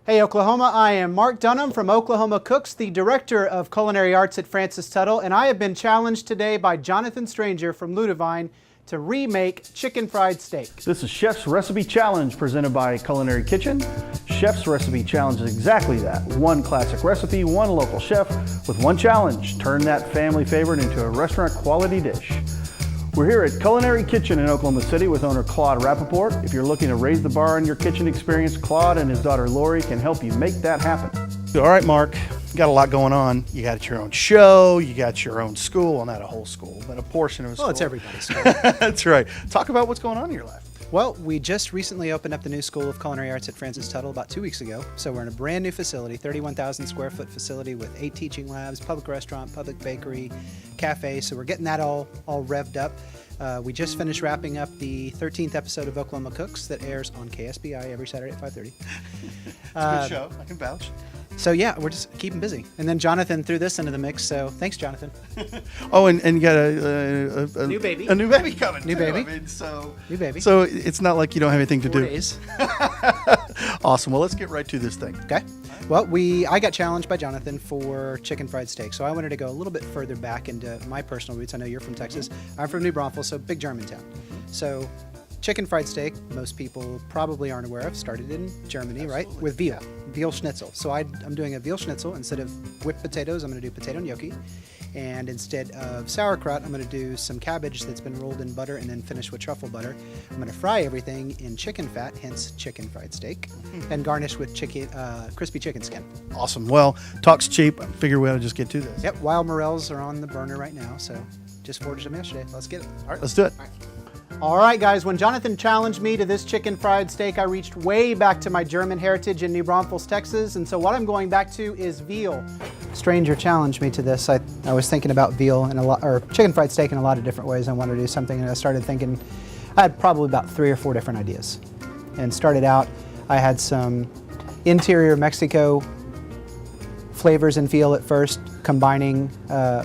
Hey Oklahoma, I am Marc Dunham from Oklahoma Cooks, the Director of Culinary Arts at Francis Tuttle, and I have been challenged today by Jonathan Stranger from Ludovine to remake chicken fried steak. This is Chef's Recipe Challenge presented by Culinary Kitchen. Chef's Recipe Challenge is exactly that. One classic recipe, one local chef with one challenge. Turn that family favorite into a restaurant quality dish. We're here at Culinary Kitchen in Oklahoma City with owner Claude Rappaport. If you're looking to raise the bar on your kitchen experience, Claude and his daughter Lori can help you make that happen. All right, Mark, you got a lot going on. You got your own show, you got your own school, well, not a whole school, but a portion of a school. Well, it's everybody's school. That's right. Talk about what's going on in your life. Well, we just recently opened up the new School of Culinary Arts at Francis Tuttle about 2 weeks ago. So we're in a brand new facility, 31,000 square foot facility with 8 teaching labs, public restaurant, public bakery, cafe. So we're getting that all revved up. We just finished wrapping up the 13th episode of Oklahoma Cooks that airs on KSBI every Saturday at 5:30. It's a good show. I can vouch. So yeah, we're just keeping busy. And then Jonathan threw this into the mix, so thanks, Jonathan. Oh, and you got a new baby. A new baby coming. New too. baby. I mean, new baby. So it's not like you don't have anything to 4 do. days. Awesome. Well, let's get right to this thing. Okay. Well, I got challenged by Jonathan for chicken fried steak, so I wanted to go a little bit further back into my personal roots. I know you're from Texas. I'm from New Braunfels, so big Germantown. So chicken fried steak, most people probably aren't aware of, started in Germany, right? With veal, veal schnitzel. So I'm doing a veal schnitzel. Instead of whipped potatoes, I'm going to do potato gnocchi. And instead of sauerkraut, I'm going to do some cabbage that's been rolled in butter and then finished with truffle butter. I'm going to fry everything in chicken fat, hence chicken fried steak, and garnish with crispy chicken skin. Awesome. Well, talk's cheap. I figure we ought to just get to this. Yep, wild morels are on the burner right now, so just foraged them yesterday. Let's get it. All right, let's do it. All right, guys, when Jonathan challenged me to this chicken fried steak, I reached way back to my German heritage in New Braunfels, Texas, and so what I'm going back to is veal. Stranger challenged me to this. I was thinking about veal or chicken fried steak in a lot of different ways. I wanted to do something, and I started thinking, I had probably about 3 or 4 different ideas. And started out, I had some interior Mexico flavors in veal at first, combining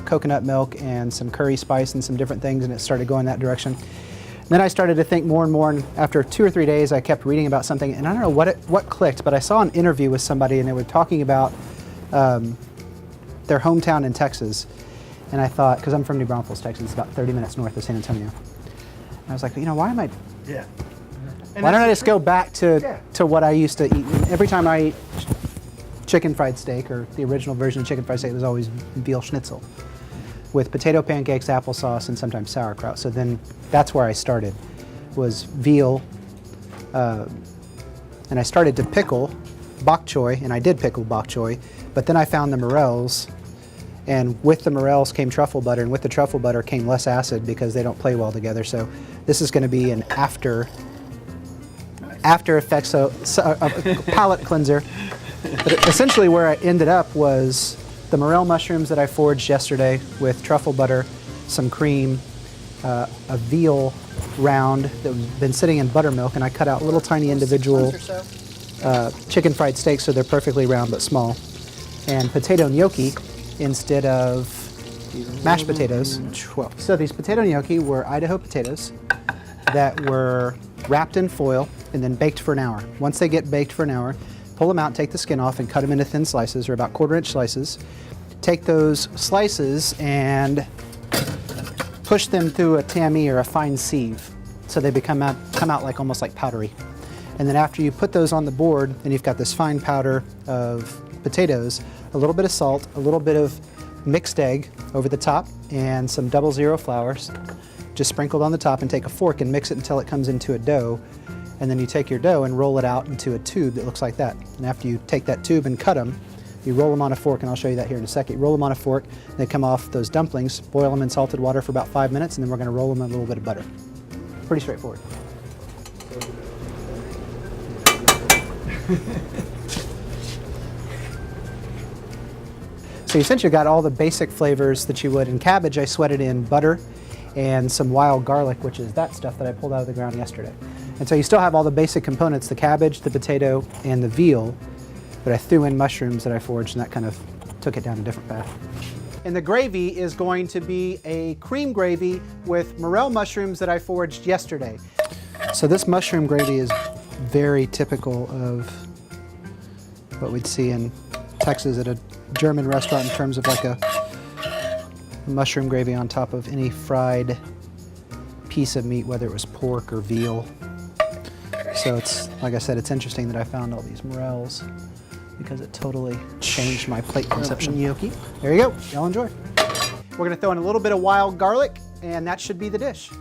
coconut milk and some curry spice and some different things, and it started going that direction. Then I started to think more and more, and after 2 or 3 days, I kept reading about something, and I don't know what clicked, but I saw an interview with somebody, and they were talking about their hometown in Texas, and I thought, because I'm from New Braunfels, Texas, it's about 30 minutes north of San Antonio, and I was like, why am I? Yeah. Why don't I just go back to what I used to eat? And every time I eat chicken fried steak, or the original version of chicken fried steak, it was always veal schnitzel, with potato pancakes, applesauce, and sometimes sauerkraut. So then that's where I started, was veal. And I started to pickle bok choy, and I did pickle bok choy, but then I found the morels, and with the morels came truffle butter, and with the truffle butter came less acid because they don't play well together. So this is going to be an after effects, so a palate cleanser. But essentially where I ended up was the morel mushrooms that I foraged yesterday with truffle butter, some cream, a veal round that was been sitting in buttermilk, and I cut out little tiny individual chicken fried steaks so they're perfectly round but small, and potato gnocchi instead of mashed potatoes. So these potato gnocchi were Idaho potatoes that were wrapped in foil and then baked for an hour. Once they get baked for an hour, pull them out, take the skin off, and cut them into thin slices, or about 1/4 inch slices. Take those slices and push them through a tammy or a fine sieve, so they come out almost like powdery. And then after you put those on the board, and you've got this fine powder of potatoes, a little bit of salt, a little bit of mixed egg over the top, and some 00 flours, just sprinkled on the top, and take a fork and mix it until it comes into a dough. And then you take your dough and roll it out into a tube that looks like that. And after you take that tube and cut them, you roll them on a fork, and I'll show you that here in a second. You roll them on a fork, they come off those dumplings, boil them in salted water for about 5 minutes, and then we're going to roll them in a little bit of butter. Pretty straightforward. So since you got all the basic flavors that you would in cabbage, I sweated in butter and some wild garlic, which is that stuff that I pulled out of the ground yesterday. And so you still have all the basic components, the cabbage, the potato, and the veal, but I threw in mushrooms that I foraged, and that kind of took it down a different path. And the gravy is going to be a cream gravy with morel mushrooms that I foraged yesterday. So this mushroom gravy is very typical of what we'd see in Texas at a German restaurant in terms of like a mushroom gravy on top of any fried piece of meat, whether it was pork or veal. So it's, like I said, it's interesting that I found all these morels because it totally changed my plate conception. Gnocchi. There you go. Y'all enjoy. We're gonna throw in a little bit of wild garlic, and that should be the dish.